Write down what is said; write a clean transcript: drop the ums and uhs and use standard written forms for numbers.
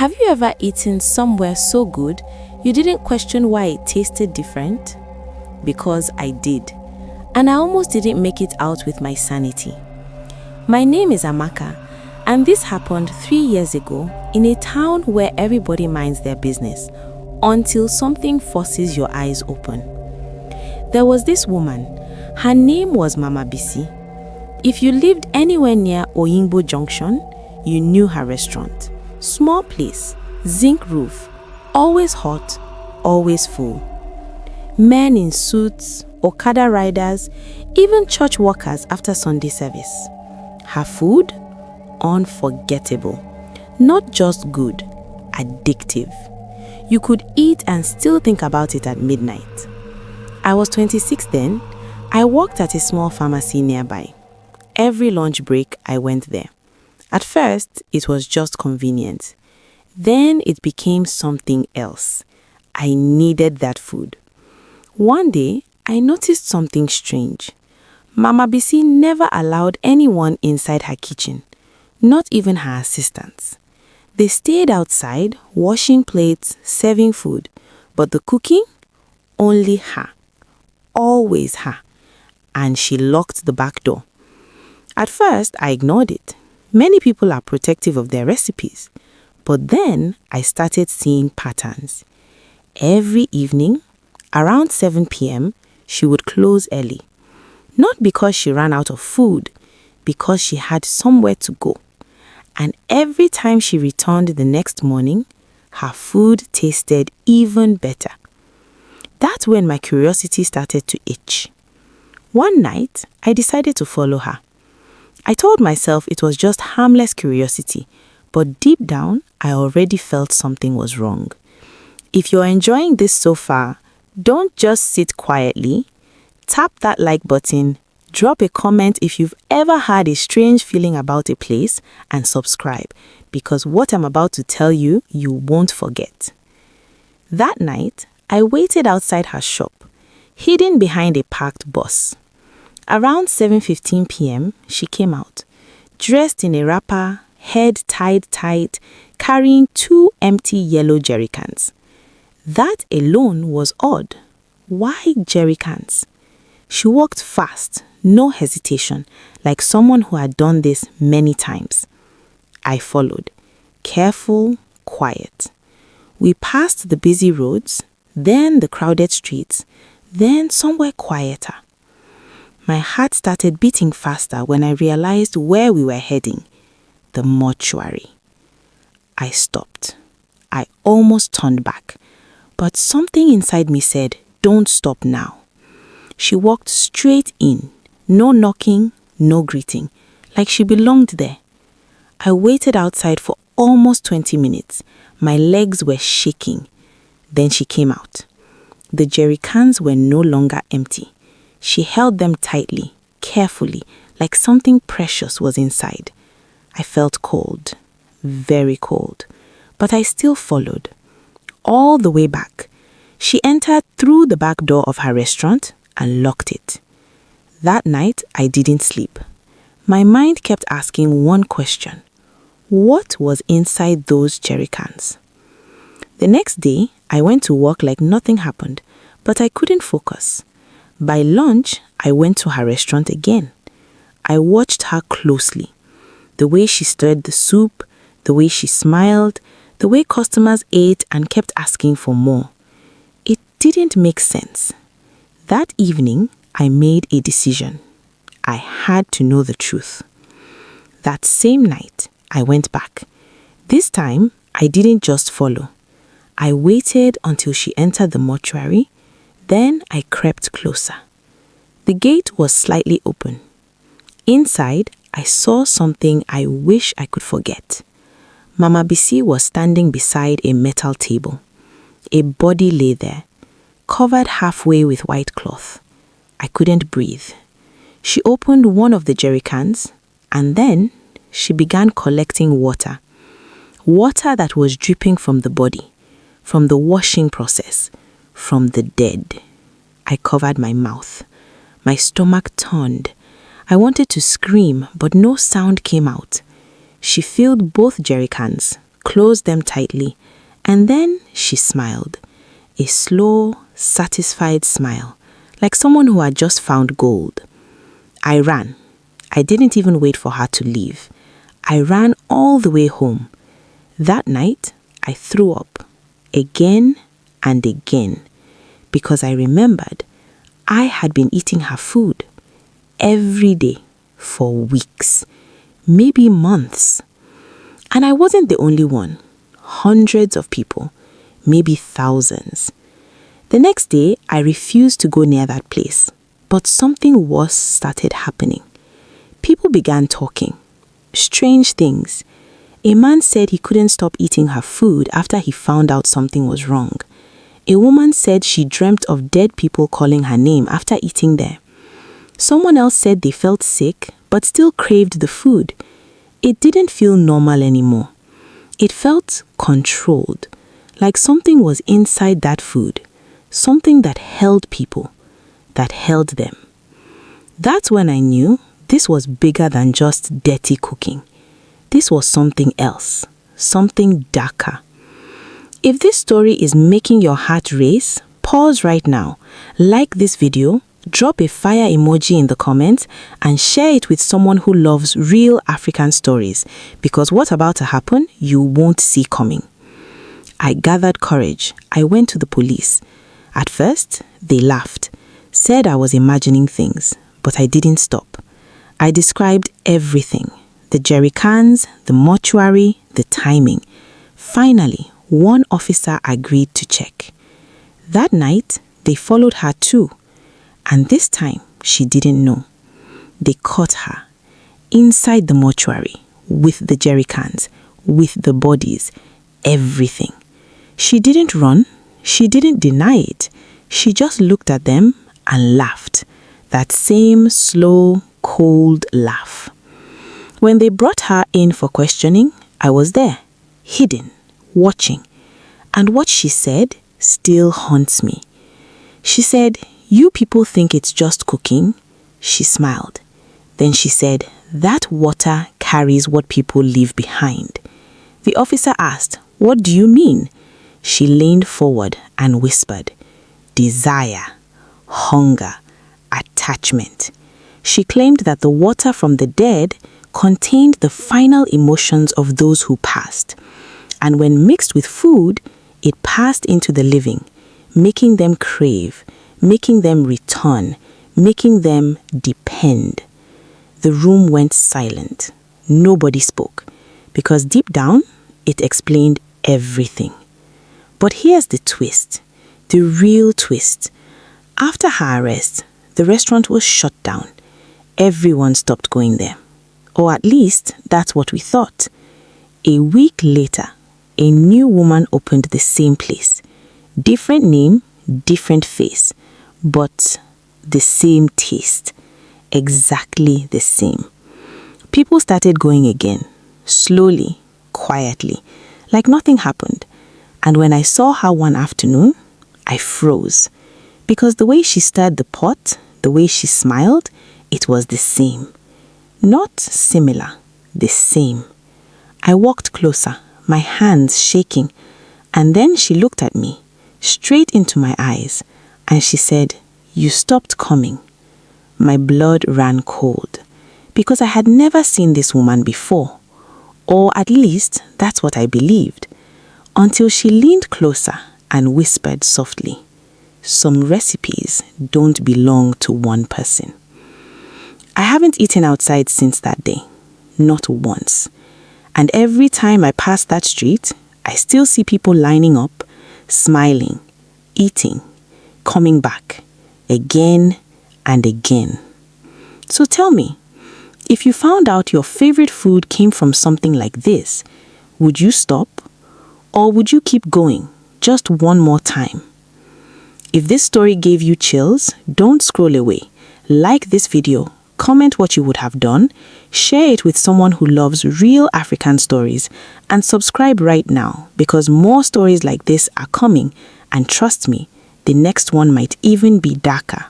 Have you ever eaten somewhere so good you didn't question why it tasted different? Because I did. And I almost didn't make it out with my sanity. My name is Amaka, and this happened 3 years ago in a town where everybody minds their business until something forces your eyes open. There was this woman. Her name was Mama Bisi. If you lived anywhere near Oyingbo Junction, you knew her restaurant. Small place, zinc roof, always hot, always full. Men in suits, Okada riders, even church workers after Sunday service. Her food? Unforgettable. Not just good, addictive. You could eat and still think about it at midnight. I was 26 then. I worked at a small pharmacy nearby. Every lunch break, I went there. At first, it was just convenient. Then it became something else. I needed that food. One day, I noticed something strange. Mama Bisi never allowed anyone inside her kitchen, not even her assistants. They stayed outside, washing plates, serving food, but the cooking? Only her. Always her. And she locked the back door. At first, I ignored it. Many people are protective of their recipes. But then I started seeing patterns. Every evening, around 7 p.m., she would close early. Not because she ran out of food, because she had somewhere to go. And every time she returned the next morning, her food tasted even better. That's when my curiosity started to itch. One night, I decided to follow her. I told myself it was just harmless curiosity, but deep down, I already felt something was wrong. If you're enjoying this so far, don't just sit quietly. Tap that like button, drop a comment if you've ever had a strange feeling about a place, and subscribe, because what I'm about to tell you, you won't forget. That night, I waited outside her shop, hidden behind a parked bus. Around 7:15 p.m., she came out, dressed in a wrapper, head tied tight, carrying 2 empty yellow jerry cans. That alone was odd. Why jerry cans? She walked fast, no hesitation, like someone who had done this many times. I followed, careful, quiet. We passed the busy roads, then the crowded streets, then somewhere quieter. My heart started beating faster when I realized where we were heading, the mortuary. I stopped. I almost turned back, but something inside me said, "Don't stop now." She walked straight in, no knocking, no greeting, like she belonged there. I waited outside for almost 20 minutes. My legs were shaking. Then she came out. The jerry cans were no longer empty. She held them tightly, carefully, like something precious was inside. I felt cold, very cold, but I still followed. All the way back, she entered through the back door of her restaurant and locked it. That night, I didn't sleep. My mind kept asking one question. What was inside those jerry cans? The next day, I went to work like nothing happened, but I couldn't focus. By lunch, I went to her restaurant again. I watched her closely. The way she stirred the soup, the way she smiled, the way customers ate and kept asking for more. It didn't make sense. That evening, I made a decision. I had to know the truth. That same night, I went back. This time, I didn't just follow. I waited until she entered the mortuary. Then I crept closer. The gate was slightly open. Inside, I saw something I wish I could forget. Mama Bisi was standing beside a metal table. A body lay there, covered halfway with white cloth. I couldn't breathe. She opened one of the jerry cans, and then she began collecting water. Water that was dripping from the body, from the washing process, from the dead. I covered my mouth. My stomach turned. I wanted to scream, but no sound came out. She filled both jerry cans, closed them tightly, and then she smiled. A slow, satisfied smile, like someone who had just found gold. I ran. I didn't even wait for her to leave. I ran all the way home. That night, I threw up again and again because I remembered I had been eating her food every day for weeks, maybe months. And I wasn't the only one. Hundreds of people, maybe thousands. The next day, I refused to go near that place, but something worse started happening. People began talking. Strange things. A man said he couldn't stop eating her food after he found out something was wrong. A woman said she dreamt of dead people calling her name after eating there. Someone else said they felt sick but still craved the food. It didn't feel normal anymore. It felt controlled, like something was inside that food, something that held people, that held them. That's when I knew this was bigger than just dirty cooking. This was something else, something darker. If this story is making your heart race, pause right now, like this video, drop a fire emoji in the comments, and share it with someone who loves real African stories, because what's about to happen, you won't see coming. I gathered courage. I went to the police. At first, they laughed, said I was imagining things, but I didn't stop. I described everything, the jerry cans, the mortuary, the timing. Finally, one officer agreed to check. That night, they followed her too. And this time, she didn't know. They caught her inside the mortuary with the jerry cans, with the bodies, everything. She didn't run. She didn't deny it. She just looked at them and laughed. That same slow, cold laugh. When they brought her in for questioning, I was there, hidden, watching. And what she said still haunts me. She said, "You people think it's just cooking?" She smiled. Then she said, "That water carries what people leave behind." The officer asked, "What do you mean?" She leaned forward and whispered, "Desire, hunger, attachment." She claimed that the water from the dead contained the final emotions of those who passed. And when mixed with food, it passed into the living, making them crave, making them return, making them depend. The room went silent. Nobody spoke, because deep down, it explained everything. But here's the twist, the real twist. After her arrest, the restaurant was shut down. Everyone stopped going there. Or at least, that's what we thought. A week later, a new woman opened the same place. Different name, different face, but the same taste. Exactly the same. People started going again, slowly, quietly, like nothing happened. And when I saw her one afternoon, I froze. Because the way she stirred the pot, the way she smiled, it was the same. Not similar, the same. I walked closer, my hands shaking, and then she looked at me, straight into my eyes, and she said, "You stopped coming." My blood ran cold, because I had never seen this woman before, or at least that's what I believed, until she leaned closer and whispered softly, "Some recipes don't belong to one person." I haven't eaten outside since that day, not once. And every time I pass that street, I still see people lining up, smiling, eating, coming back, again and again. So tell me, if you found out your favorite food came from something like this, would you stop? Or would you keep going, just one more time? If this story gave you chills, don't scroll away. Like this video, comment what you would have done, share it with someone who loves real African stories, and subscribe right now, because more stories like this are coming, and trust me, the next one might even be darker.